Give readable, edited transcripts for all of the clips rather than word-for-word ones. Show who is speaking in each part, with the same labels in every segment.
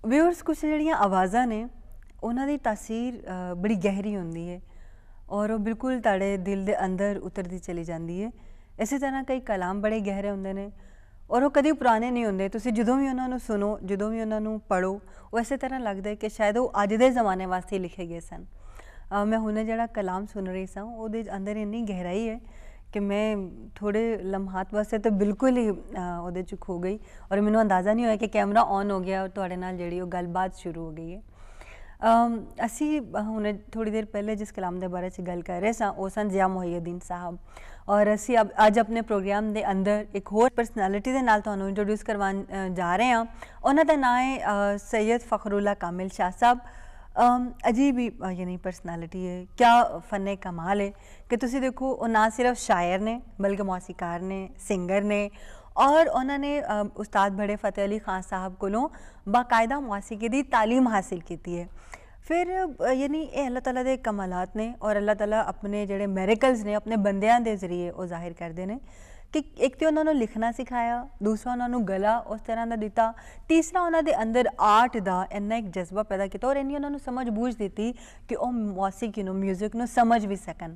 Speaker 1: Viewers कुछ ਜਿਹੜੀਆਂ ਆਵਾਜ਼ਾਂ ਨੇ ਉਹਨਾਂ ਦੀ ਤਾਸੀਰ ਬੜੀ ਗਹਿਰੀ ਹੁੰਦੀ ਹੈ ਔਰ ਉਹ ਬਿਲਕੁਲ ਤੁਹਾਡੇ ਦਿਲ ਦੇ ਅੰਦਰ ਉਤਰਦੀ ਚਲੀ ਜਾਂਦੀ ਹੈ। ਇਸੇ ਤਰ੍ਹਾਂ ਕਈ ਕਲਾਮ ਬੜੇ ਗਹਿਰੇ ਹੁੰਦੇ ਨੇ ਔਰ ਉਹ ਕਦੀ ਪੁਰਾਣੇ ਨਹੀਂ ਹੁੰਦੇ। ਤੁਸੀਂ ਜਦੋਂ ਵੀ ਉਹਨਾਂ ਨੂੰ ਸੁਣੋ, ਜਦੋਂ ਵੀ ਉਹਨਾਂ ਨੂੰ ਪੜ੍ਹੋ, ਉਹ ਇਸੇ ਤਰ੍ਹਾਂ ਲੱਗਦਾ ਕਿ ਸ਼ਾਇਦ ਉਹ ਅੱਜ ਦੇ ਜ਼ਮਾਨੇ ਵਾਸਤੇ ਲਿਖੇ ਗਏ ਸਨ। ਮੈਂ ਹੁਣੇ ਜਿਹੜਾ ਕਲਾਮ ਸੁਣ ਰਹੀ ਸਾਂ ਉਹਦੇ ਅੰਦਰ ਇੰਨੀ ਗਹਿਰਾਈ ਹੈ कि मैं थोड़े लम्हात वास्ते तो बिल्कुल ही ਉਹਦੇ 'ਚ ਖੋ ਗਈ ਔਰ ਮੈਨੂੰ ਅੰਦਾਜ਼ਾ ਨਹੀਂ ਹੋਇਆ ਕਿ ਕੈਮਰਾ ਔਨ ਹੋ ਗਿਆ ਔਰ ਤੁਹਾਡੇ ਨਾਲ ਜਿਹੜੀ ਉਹ ਗੱਲਬਾਤ ਸ਼ੁਰੂ ਹੋ ਗਈ ਹੈ। ਅਸੀਂ ਹੁਣ ਥੋੜ੍ਹੀ ਦੇਰ ਪਹਿਲੇ ਜਿਸ ਕਲਾਮ ਦੇ ਬਾਰੇ 'ਚ ਗੱਲ ਕਰ ਰਹੇ ਸਾਂ ਉਹ ਸਨ ਜ਼ਿਆ ਮੁਹੱਈਦੀਨ ਸਾਹਿਬ ਔਰ ਅਸੀਂ ਅੱਜ ਆਪਣੇ ਪ੍ਰੋਗਰਾਮ ਦੇ ਅੰਦਰ ਇੱਕ ਹੋਰ ਪਰਸਨੈਲਿਟੀ ਦੇ ਨਾਲ ਤੁਹਾਨੂੰ ਇੰਟਰੋਡਿਊਸ ਕਰਵਾਉਣ ਜਾ ਰਹੇ ਹਾਂ। ਉਹਨਾਂ ਦਾ ਨਾਂ ਹੈ सैयद फ़खरुल्लाह कामिल शाह साहब। अजीब ही यानी पर्सनैलिटी है, क्या फ़न कमाल है कि तुसी देखो वो ना सिर्फ शायर ने बल्कि मौसीकार ने, सिंगर ने और उन्होंने उस्ताद बड़े फ़तेह अली खान साहब कोलों बाकायदा मौसीकी दी तालीम हासिल की है। फिर यानी ये अल्लाह ताला दे कमालात ने और अल्लाह ताला अपने जेड़े मैरिकल्स ने अपने बंदियां दे जरिए वो जाहिर करते हैं कि एक तो उन्होंने लिखना सिखाया, दूसरा उन्होंने गला उस तरह का दिता, तीसरा उन्होंने अंदर आर्ट का इन्ना एक जज्बा पैदा किया और इन्नी उन्होंने समझ बूझ दी कि वह मौसीकी म्यूजिक नूं समझ भी सकन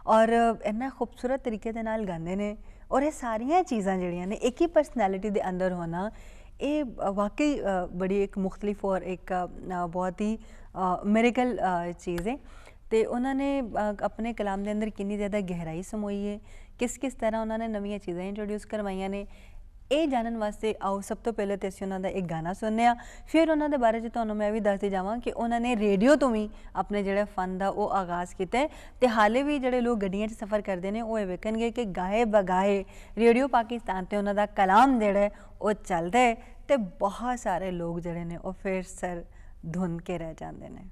Speaker 1: और इन्ना खूबसूरत तरीके दे नाल गाते हैं। और ये सारिया चीज़ां जिहड़ियां ने एक ही पर्सनैलिटी के अंदर होना ये वाकई बड़ी एक मुख्तलिफ और एक बहुत ही मेरेकल चीज़ है। तो उन्होंने अपने कलाम के अंदर कितनी ज़्यादा गहराई समोई है, किस किस तरह उन्होंने नवीं चीज़ां इंट्रोड्यूस करवाइया ने, ये जानने वास्ते आओ सब तो पहले तो असीं उन्हां दा एक गाना सुनने आ, फिर उन्हां दे बारे च तुहानूं मैं भी दसदी जावां कि उन्होंने रेडियो तो भी अपने जिहड़े फन का वो आगाज़ किया ते हाले भी जिहड़े लोग गड्डियां च सफ़र करते हैं वो वेखणगे कि गाए बगाए रेडियो पाकिस्तान ते उन्हां दा कलाम जिहड़ा वो चलदा है ते बहुत सारे लोग जिहड़े ने वो फिर सर धुन के रह जाते हैं।